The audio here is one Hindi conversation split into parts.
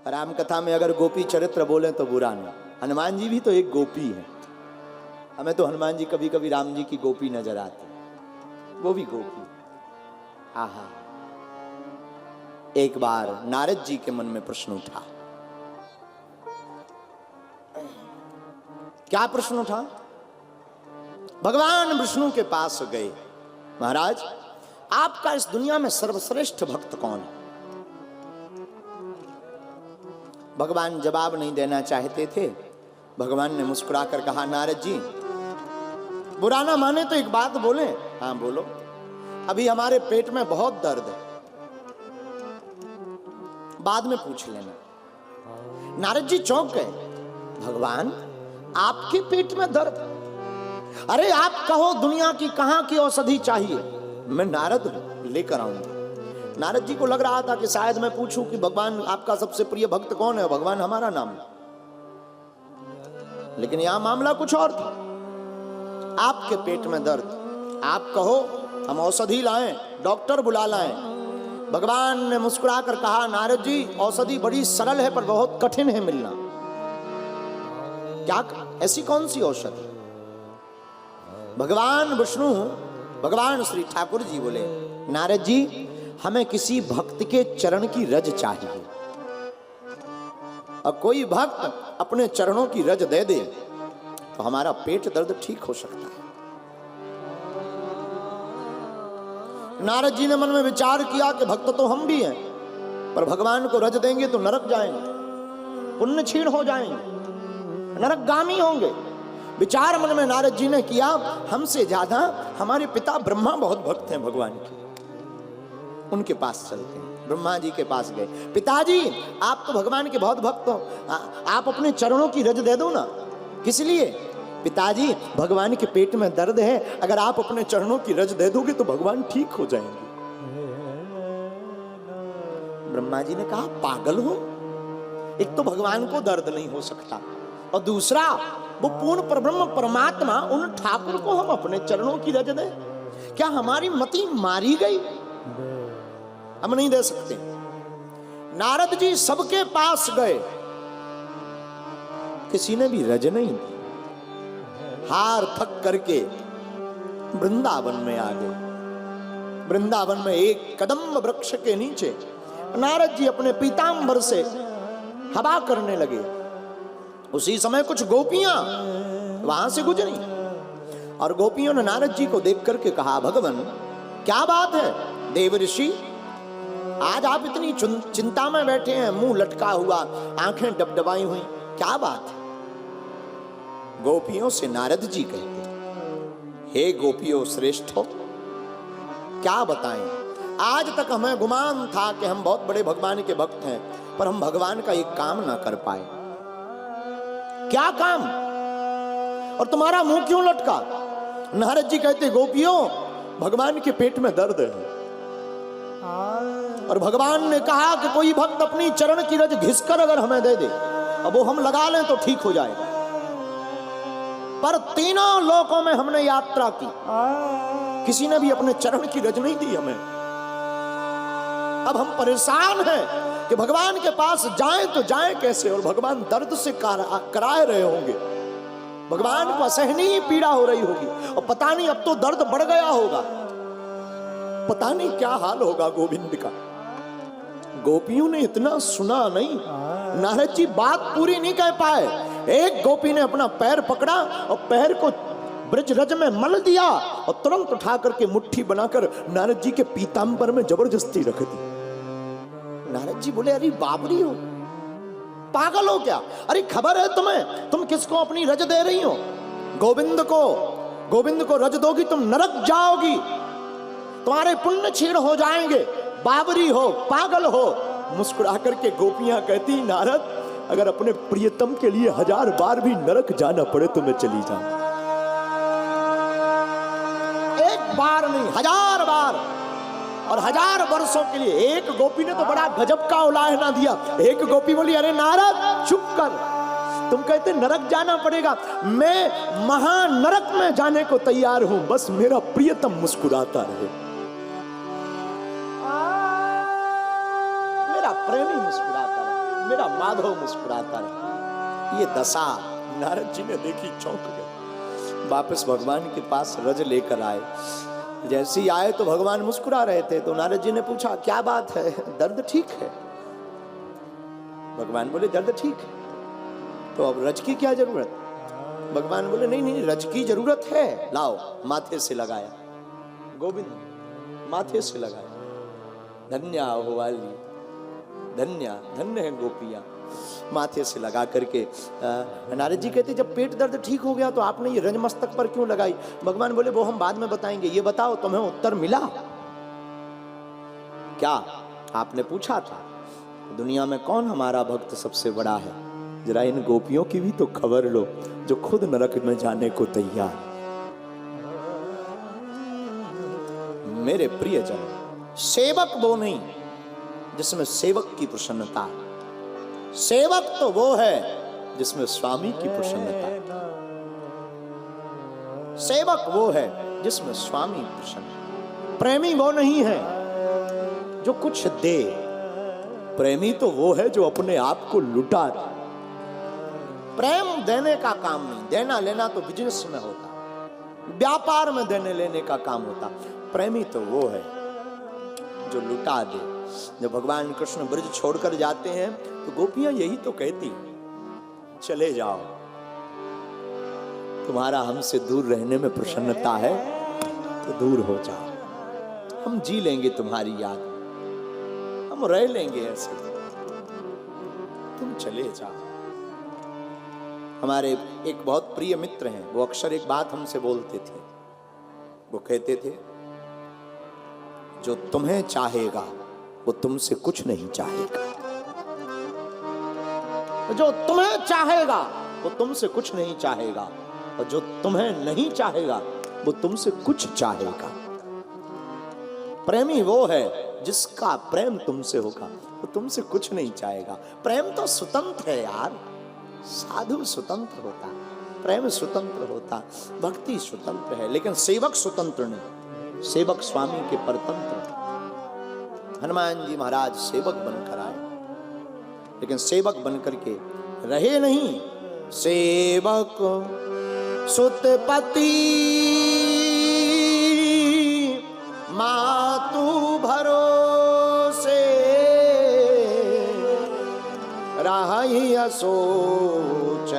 राम कथा में अगर गोपी चरित्र बोले तो बुरा नहीं। हनुमान जी भी तो एक गोपी है। हमें तो हनुमान जी कभी कभी राम जी की गोपी नजर आती, वो भी गोपी। आहा। एक बार नारद जी के मन में प्रश्न उठा। क्या प्रश्न उठा? भगवान विष्णु के पास गए, महाराज आपका इस दुनिया में सर्वश्रेष्ठ भक्त कौन है? भगवान जवाब नहीं देना चाहते थे। भगवान ने मुस्कुराकर कहा, नारद जी बुरा ना माने तो एक बात बोले। हाँ बोलो। अभी हमारे पेट में बहुत दर्द है, बाद में पूछ लेना। नारद जी चौंक गए। भगवान आपके पेट में दर्द? अरे आप कहो दुनिया की कहां की औषधि चाहिए, मैं नारद हूं, लेकर आऊंगा। नारद जी को लग रहा था कि शायद मैं पूछूं कि भगवान आपका सबसे प्रिय भक्त कौन है, भगवान हमारा नाम। लेकिन यहां मामला कुछ और था। आपके पेट में दर्द, आप कहो हम औषधि लाएं, डॉक्टर बुला लाएं। भगवान ने मुस्कुराकर कहा, नारद जी औषधि बड़ी सरल है पर बहुत कठिन है मिलना। क्या ऐसी कौन सी औषधि? भगवान विष्णु, भगवान श्री ठाकुर जी बोले, नारद जी हमें किसी भक्त के चरण की रज चाहिए, और कोई भक्त अपने चरणों की रज दे दे तो हमारा पेट दर्द ठीक हो सकता है। नारद जी ने मन में विचार किया कि भक्त तो हम भी हैं, पर भगवान को रज देंगे तो नरक जाएंगे, पुण्य क्षीण हो जाएंगे, नरकगामी होंगे। विचार मन में नारद जी ने किया, हमसे ज्यादा हमारे पिता ब्रह्मा बहुत भक्त हैं भगवान के, उनके पास चलते हैं। ब्रह्मा जी के पास गए। पिताजी आप तो भगवान के बहुत भक्त हो, आप अपने चरणों की रज दे दो ना। किस लिए? पिताजी भगवान के पेट में दर्द है, अगर आप अपने चरणों की रज दे दोगे तो भगवान ठीक हो जाएंगे। ब्रह्मा जी ने कहा, पागल हो, एक तो भगवान को दर्द नहीं हो सकता, और दूसरा वो पूर्ण परब्रह्म परमात्मा, उन ठाकुर को हम अपने चरणों की रज दें? क्या हमारी मति मारी गई? हम नहीं दे सकते। नारद जी सबके पास गए, किसी ने भी रज नहीं दी। हार थक करके वृंदावन में आ गए। वृंदावन में एक कदम्ब वृक्ष के नीचे नारद जी अपने पीतांबर से हवा करने लगे। उसी समय कुछ गोपियां वहां से गुजरी, और गोपियों ने नारद जी को देख करके कहा, भगवान क्या बात है देव ऋषि, आज आप इतनी चिंता में बैठे हैं, मुंह लटका हुआ, आंखें डबडबाई हुई, क्या बात है? गोपियों से नारद जी कहते, हे गोपियों श्रेष्ठों, क्या बताएं, आज तक हमें गुमान था कि हम बहुत बड़े भगवान के भक्त हैं, पर हम भगवान का एक काम ना कर पाए। क्या काम? और तुम्हारा मुंह क्यों लटका? नारद जी कहते, गोपियों भगवान के पेट में दर्द है, और भगवान ने कहा कि कोई भक्त अपनी चरण की रज घिसकर अगर हमें दे दे, अब वो हम लगा लें तो ठीक हो जाएगा। पर तीनों लोकों में हमने यात्रा की, किसी ने भी अपने चरण की रज नहीं दी हमें। अब हम परेशान हैं कि भगवान के पास जाएं तो जाएं कैसे, और भगवान दर्द से कराए रहे होंगे, भगवान को असहनीय पीड़ा हो रही होगी, और पता नहीं अब तो दर्द बढ़ गया होगा, पता नहीं क्या हाल होगा गोविंद का। गोपियों ने इतना सुना नहीं, नारद जी बात पूरी नहीं कह पाए। एक गोपी ने अपना पैर पकड़ा और पैर को ब्रज रज में मल दिया, और तुरंत उठा करके मुट्ठी बनाकर नारद जी के पीतांबर में जबरदस्ती रख दी। नारद जी बोले, अरे बाबरी हो, पागल हो क्या? अरे खबर है तुम्हें, तुम किसको अपनी रज दे रही हो? गोविंद को रज दोगी तुम नरक जाओगी, तुम्हारे पुण्य क्षीण हो जाएंगे, बाबरी हो, पागल हो। मुस्कुरा करके गोपियां कहती, नारद अगर अपने प्रियतम के लिए 1000 बार भी नरक जाना पड़े तो मैं चली जाऊं। एक बार नहीं, 1000 बार, और 1000 वर्षों के लिए। एक गोपी ने तो बड़ा गजब का उलाहना दिया। एक गोपी बोली, अरे नारद चुप कर, तुम कहते नरक जाना पड़ेगा, मैं महानरक में जाने को तैयार हूं, बस मेरा प्रियतम मुस्कुराता रहे, मेरा प्रेमी मुस्कुराता रहे। मेरा माधव मुस्कुराता रहे। ये दशा नारद जी ने देखी, चौंक गए। वापस भगवान के पास रज लेकर आए। जैसे ही आए तो भगवान मुस्कुरा रहे थे। तो नारद जी ने पूछा, क्या बात है, दर्द ठीक है? भगवान बोले, दर्द ठीक है। तो अब रज की क्या जरूरत? भगवान बोले, नहीं नहीं, रज की जरूरत है, लाओ। माथे से लगाया, गोविंद माथे से लगाया। धन्या हो वाली, धन्या, धन्य है गोपियां। माथे से लगा करके नारद जी कहते, जब पेट दर्द ठीक हो गया तो आपने ये रज मस्तक पर क्यों लगाई? भगवान बोले, वो हम बाद में बताएंगे, ये बताओ तुम्हें उत्तर मिला क्या? आपने पूछा था दुनिया में कौन हमारा भक्त सबसे बड़ा है, जरा इन गोपियों की भी तो खबर लो जो खुद नरक में जाने को तैयार। मेरे प्रियजन, सेवक वो नहीं जिसमें सेवक की प्रसन्नता है। सेवक तो वो है जिसमें स्वामी की प्रसन्नता है। सेवक वो है जिसमें स्वामी प्रसन्न। प्रेमी वो नहीं है जो कुछ दे, प्रेमी तो वो है जो अपने आप को लुटा दे। प्रेम देने का काम नहीं, देना लेना तो बिजनेस में होता, व्यापार में देने लेने का काम होता। प्रेमी तो वो है जो लुटा दे। जब भगवान कृष्ण ब्रज छोड़कर जाते हैं तो गोपियां यही तो कहती, चले जाओ, तुम्हारा हमसे दूर रहने में प्रसन्नता है तो दूर हो जाओ, हम जी लेंगे तुम्हारी याद में, हम रह लेंगे ऐसे, तुम चले जाओ। हमारे एक बहुत प्रिय मित्र हैं, वो अक्सर एक बात हमसे बोलते थे। वो कहते थे, जो तुम्हें चाहेगा वो तुमसे कुछ नहीं चाहेगा। जो तुम्हें चाहेगा वो तुमसे कुछ नहीं चाहेगा, और जो तुम्हें नहीं चाहेगा वो तुमसे कुछ चाहेगा। प्रेमी वो है जिसका प्रेम तुमसे होगा, वो तुमसे कुछ नहीं चाहेगा। प्रेम तो स्वतंत्र है यार, साधु स्वतंत्र होता, प्रेम स्वतंत्र होता, भक्ति स्वतंत्र है, लेकिन सेवक स्वतंत्र नहीं। सेवक स्वामी के परतंत्र। हनुमान जी महाराज सेवक बनकर आए, लेकिन सेवक बनकर के रहे नहीं। सेवक सुतपति मातु भरोसे, राही असोच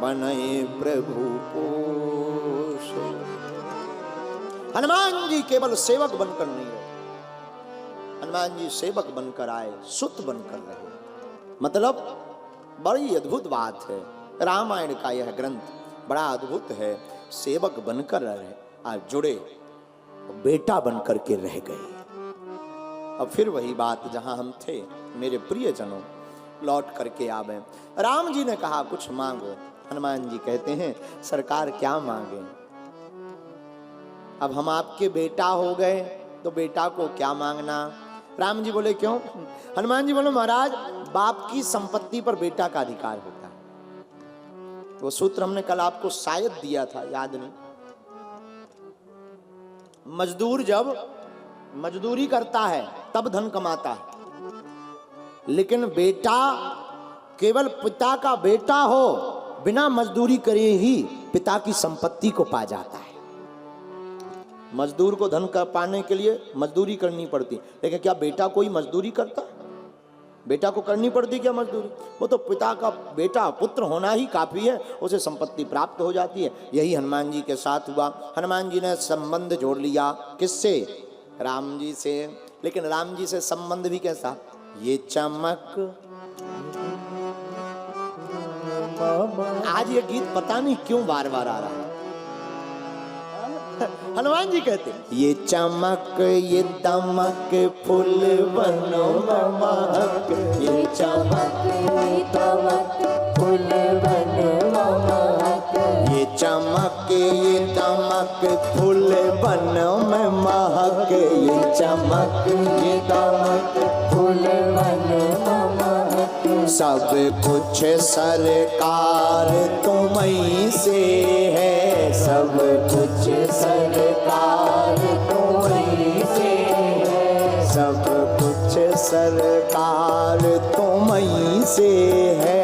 बनए प्रभु पोष। हनुमान जी केवल सेवक बनकर नहीं रहे, हनुमान जी सेवक बनकर आए, सुत बनकर रहे। मतलब बड़ी अद्भुत बात है। रामायण का यह ग्रंथ बड़ा अद्भुत है। सेवक बनकर रहे, आज जुड़े, बेटा बनकर के रह गए। अब फिर वही बात जहां हम थे, मेरे प्रियजनों, लौट करके आवे। राम जी ने कहा कुछ मांगो। हनुमान जी कहते हैं, सरकार क्या मांगे? अब हम आपके बेटा हो गए तो बेटा को क्या मांगना? राम जी बोले, क्यों? हनुमान जी बोले, महाराज बाप की संपत्ति पर बेटा का अधिकार होता है। वो सूत्र हमने कल आपको शायद दिया था, याद नहीं। मजदूर जब मजदूरी करता है तब धन कमाता है, लेकिन बेटा केवल पिता का बेटा हो, बिना मजदूरी करे ही पिता की संपत्ति को पा जाता है। मजदूर को धन का पाने के लिए मजदूरी करनी पड़ती, लेकिन क्या बेटा कोई मजदूरी करता? बेटा को करनी पड़ती क्या मजदूरी? वो तो पिता का बेटा, पुत्र होना ही काफी है, उसे संपत्ति प्राप्त हो जाती है। यही हनुमान जी के साथ हुआ। हनुमान जी ने संबंध जोड़ लिया, किससे? राम जी से। लेकिन राम जी से संबंध भी कैसा? ये चमक, आज ये गीत पता नहीं क्यों बार बार आ रहा है। हनुमान जी कहते, ये चमक ये दमक फूल बनो महक, ये चमक ये दमक फूल बनो महक, ये चमक ये दमक फूल बनो में महक, ये चमक ये दमक फूल बनो महक। सब कुछ सरकार तुम्हीं से है, सब कुछ सरकार तुम्हीं से है, सब कुछ सरकार तुम से है